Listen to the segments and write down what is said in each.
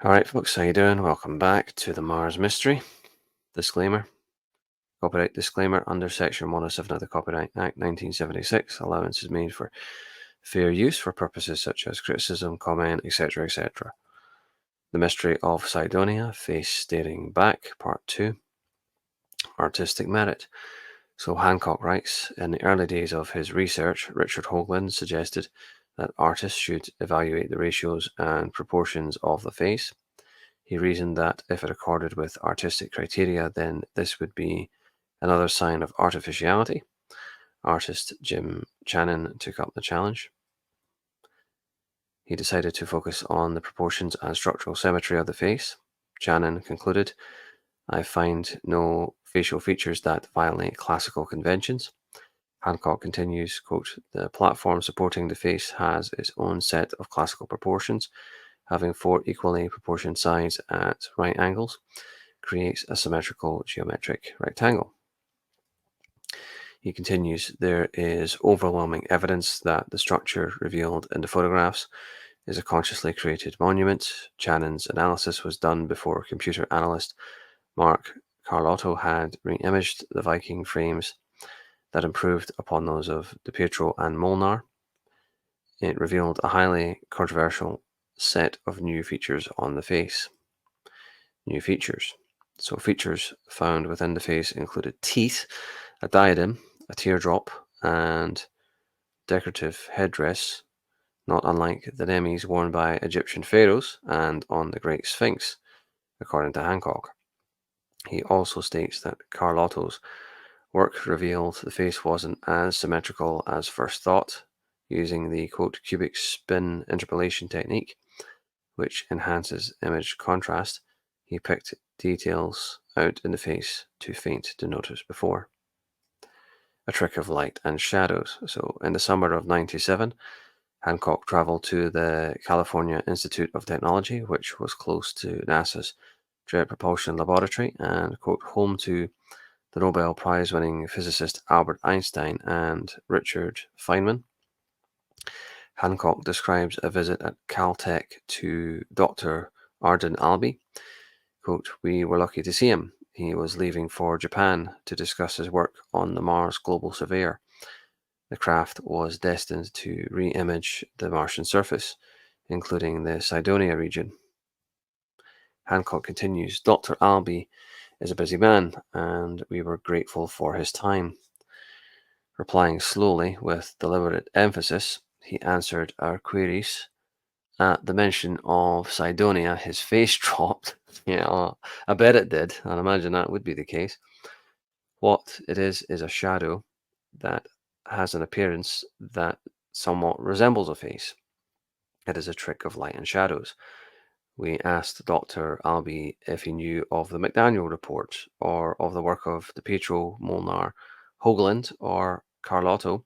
All right, folks, how you doing? Welcome back to the Mars Mystery. Disclaimer. Copyright disclaimer under Section 107 of the Copyright Act 1976. Allowance is made for fair use for purposes such as criticism, comment, etc., etc. The Mystery of Cydonia, Face Staring Back, Part 2. Artistic Merit. So Hancock writes, in the early days of his research, Richard Hoagland suggested that artists should evaluate the ratios and proportions of the face. He reasoned that if it accorded with artistic criteria, then this would be another sign of artificiality. Artist Jim Channon took up the challenge. He decided to focus on the proportions and structural symmetry of the face. Channon concluded, I find no facial features that violate classical conventions. Hancock continues, quote, the platform supporting the face has its own set of classical proportions, having four equally proportioned sides at right angles, creates a symmetrical geometric rectangle. He continues, there is overwhelming evidence that the structure revealed in the photographs is a consciously created monument. Channon's analysis was done before computer analyst Mark Carlotto had re-imaged the Viking frames that improved upon those of DePietro and Molnar. It revealed a highly controversial set of new features on the face. New features. So features found within the face included teeth, a diadem, a teardrop, and decorative headdress, not unlike the demis worn by Egyptian pharaohs and on the Great Sphinx, according to Hancock. He also states that Carlotto's work revealed the face wasn't as symmetrical as first thought, using the quote cubic spin interpolation technique, which enhances image contrast. He picked details out in the face too faint to notice before. A trick of light and shadows. So in the summer of 97, Hancock traveled to the California Institute of Technology, which was close to NASA's Jet Propulsion Laboratory and, quote, home to the Nobel Prize-winning physicist Albert Einstein and Richard Feynman. Hancock describes a visit at Caltech to Dr. Arden Albee. Quote, we were lucky to see him. He was leaving for Japan to discuss his work on the Mars Global Surveyor. The craft was destined to re-image the Martian surface, including the Cydonia region. Hancock continues, Dr. Albee is a busy man, and we were grateful for his time. Replying slowly with deliberate emphasis, he answered our queries. At the mention of Cydonia, his face dropped. Yeah, I bet it did. I'd imagine that would be the case. What it is a shadow that has an appearance that somewhat resembles a face. It is a trick of light and shadows. We asked Dr. Albee if he knew of the McDaniel report or of the work of DePietro, Molnar, Hoagland, or Carlotto.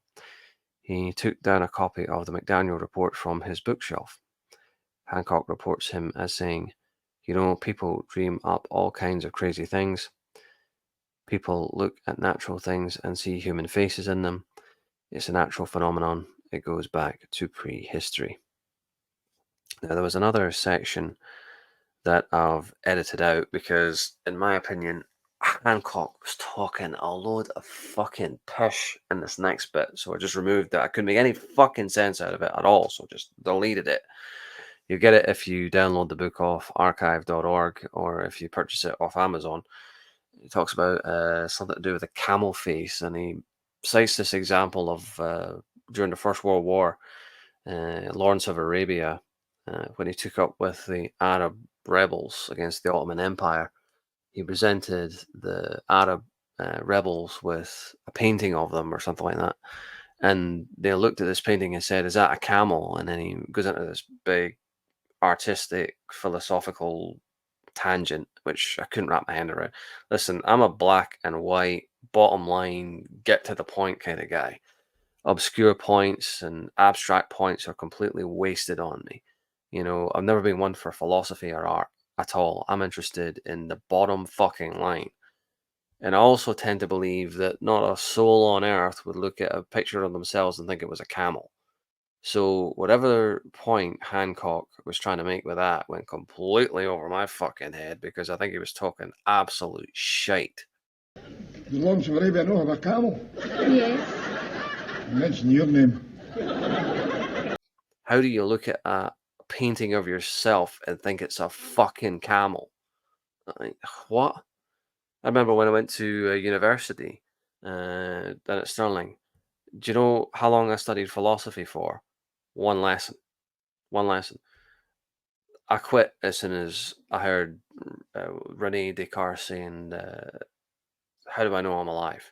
He took down a copy of the McDaniel report from his bookshelf. Hancock reports him as saying, you know, people dream up all kinds of crazy things. People look at natural things and see human faces in them. It's a natural phenomenon. It goes back to prehistory. Now, there was another section that I've edited out because, in my opinion, Hancock was talking a load of fucking pish in this next bit. So I just removed that. I couldn't make any fucking sense out of it at all. So just deleted it. You get it if you download the book off archive.org or if you purchase it off Amazon. He talks about something to do with a camel face, and he cites this example of during the First World War, Lawrence of Arabia, when he took up with the Arab rebels against the Ottoman Empire. He presented the Arab rebels with a painting of them or something like that. And they looked at this painting and said, is that a camel? And then he goes into this big artistic, philosophical tangent, which I couldn't wrap my hand around. Listen, I'm a black and white, bottom line, get to the point kind of guy. Obscure points and abstract points are completely wasted on me. You know, I've never been one for philosophy or art at all. I'm interested in the bottom fucking line. And I also tend to believe that not a soul on earth would look at a picture of themselves and think it was a camel. So whatever point Hancock was trying to make with that went completely over my fucking head because I think he was talking absolute shite. You long to Arabia know of a camel? Yes. Mention your name. How do you look at a painting of yourself and think it's a fucking camel? Like, what? I remember when I went to university down at Stirling. Do you know how long I studied philosophy for? One lesson. One lesson. I quit as soon as I heard Rene Descartes saying, "How do I know I'm alive?"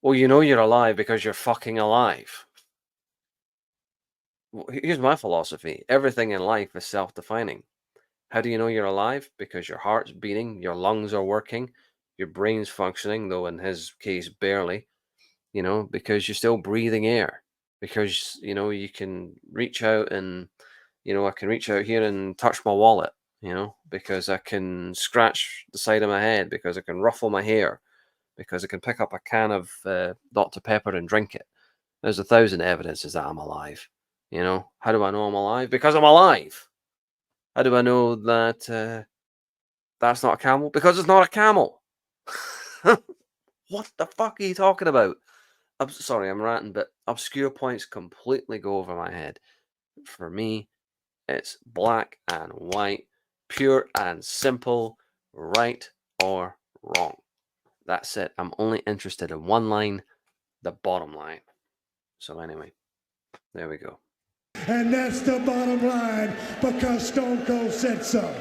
Well, you know you're alive because you're fucking alive. Here's my philosophy: everything in life is self-defining. How do you know you're alive? Because your heart's beating, your lungs are working, your brain's functioning, though in his case barely. Because you're still breathing air. Because you can reach out and I can reach out here and touch my wallet, because I can scratch the side of my head, because I can ruffle my hair, because I can pick up a can of Dr. Pepper and drink it. There's 1,000 evidences that I'm alive. How do I know I'm alive? Because I'm alive. How do I know that that's not a camel? Because it's not a camel. What the fuck are you talking about? I'm sorry, I'm ranting, but obscure points completely go over my head. For me, it's black and white, pure and simple, right or wrong. That's it. I'm only interested in one line, the bottom line. So anyway, there we go. And that's the bottom line because Stone Cold said so.